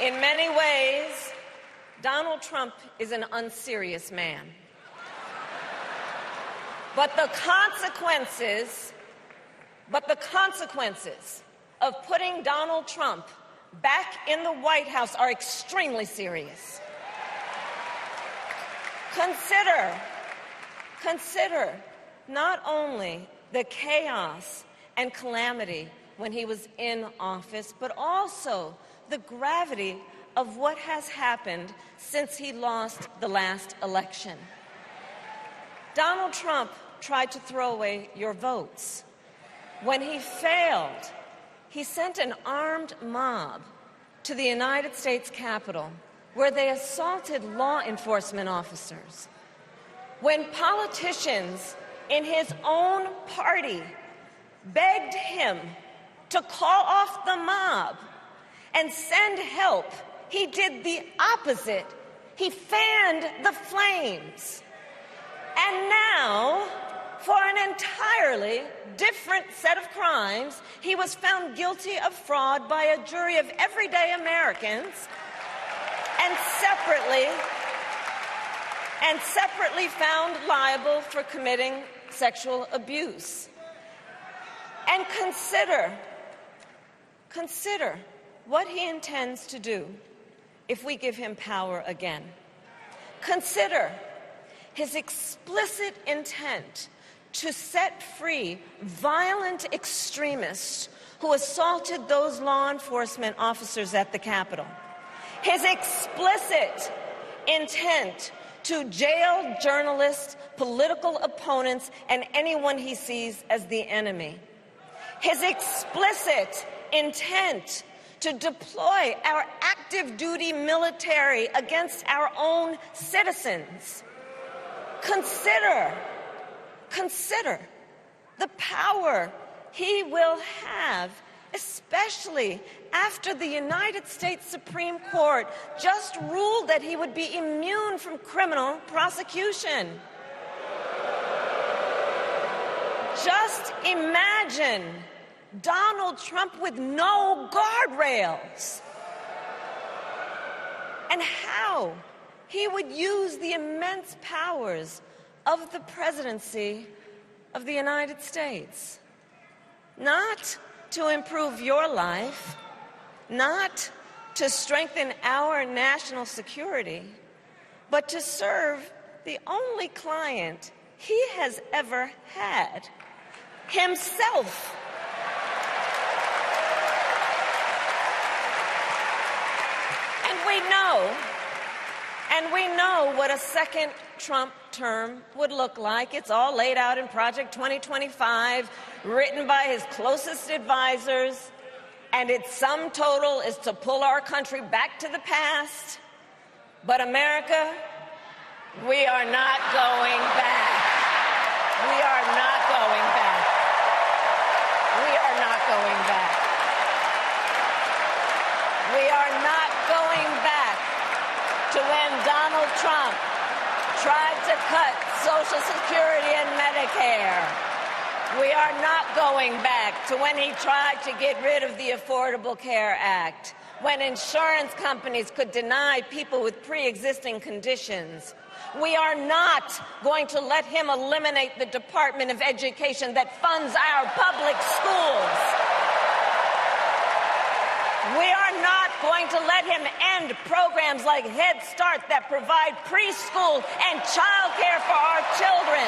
In many ways, Donald Trump is an unserious man. But the consequences of putting Donald Trump back in the White House are extremely serious. Consider not only the chaos and calamity when he was in office, but also the gravity of what has happened since he lost the last election. Donald Trump tried to throw away your votes. When he failed, he sent an armed mob to the United States Capitol, where they assaulted law enforcement officers. When politicians in his own party begged him to call off the mob and send help, he did the opposite. He fanned the flames. And now, for an entirely different set of crimes, he was found guilty of fraud by a jury of everyday Americans and separately found liable for committing sexual abuse. And consider what he intends to do if we give him power again. Consider his explicit intent to set free violent extremists who assaulted those law enforcement officers at the Capitol. His explicit intent to jail journalists, political opponents, and anyone he sees as the enemy. His explicit intent to deploy our active duty military against our own citizens. Consider the power he will have, especially after the United States Supreme Court just ruled that he would be immune from criminal prosecution. Just imagine Donald Trump with no guardrails, and how he would use the immense powers of the presidency of the United States, not to improve your life, not to strengthen our national security, but to serve the only client he has ever had, himself. And we know what a second Trump term would look like. It's all laid out in Project 2025, written by his closest advisors, and its sum total is to pull our country back to the past. But America, we are not going back. We are not going back. We are not going back. We are not going back to when Donald Trump tried to cut Social Security and Medicare. We are not going back to when he tried to get rid of the Affordable Care Act, when insurance companies could deny people with pre-existing conditions. We are not going to let him eliminate the Department of Education that funds our public schools. We are not going to let him end programs like Head Start that provide preschool and child care for our children.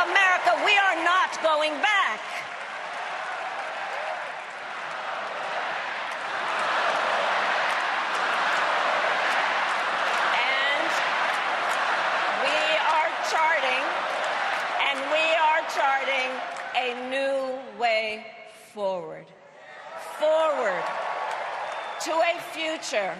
America, we are not going back. And we are charting a new way forward. To a future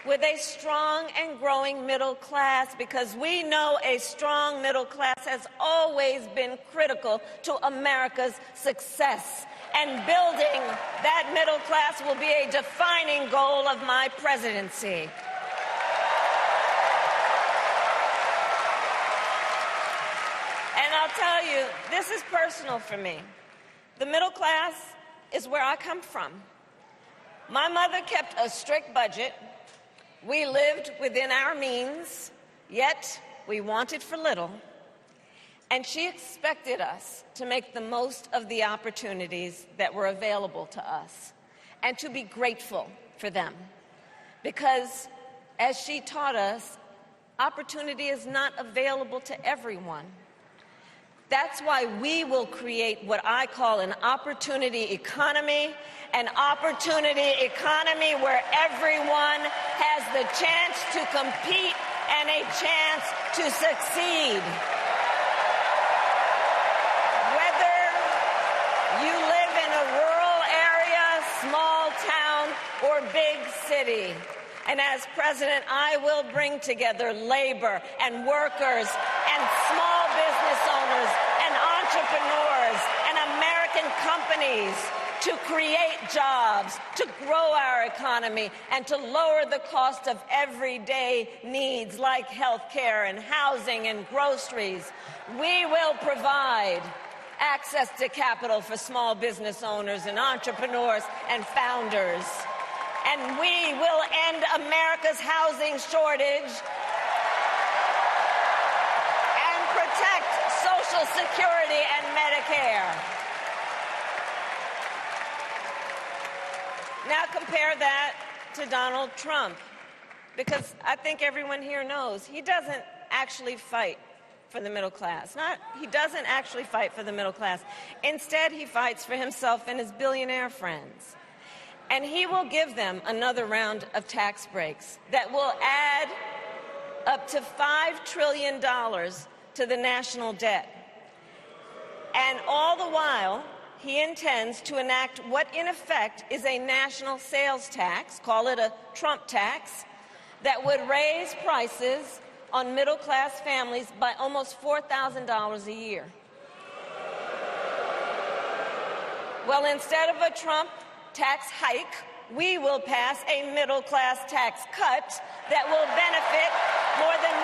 with a strong and growing middle class, because we know a strong middle class has always been critical to America's success. And building that middle class will be a defining goal of my presidency. And I'll tell you, this is personal for me. The middle class is where I come from. My mother kept a strict budget. We lived within our means, yet we wanted for little. And she expected us to make the most of the opportunities that were available to us and to be grateful for them. Because, as she taught us, opportunity is not available to everyone. That's why we will create what I call an opportunity economy, an opportunity economy where everyone has the chance to compete and a chance to succeed. Whether you live in a rural area, small town, or big city. And as president, I will bring together labor and workers and small business owners and entrepreneurs and American companies to create jobs, to grow our economy, and to lower the cost of everyday needs like health care and housing and groceries. We will provide access to capital for small business owners and entrepreneurs and founders. And we will end America's housing shortage and protect Social Security and Medicare. Now compare that to Donald Trump, because I think everyone here knows he doesn't actually fight for the middle class. He doesn't actually fight for the middle class. Instead, he fights for himself and his billionaire friends. And he will give them another round of tax breaks that will add up to $5 trillion to the national debt. And all the while, he intends to enact what in effect is a national sales tax, call it a Trump tax, that would raise prices on middle-class families by almost $4,000 a year. Well, instead of a Trump tax hike, we will pass a middle-class tax cut that will benefit more than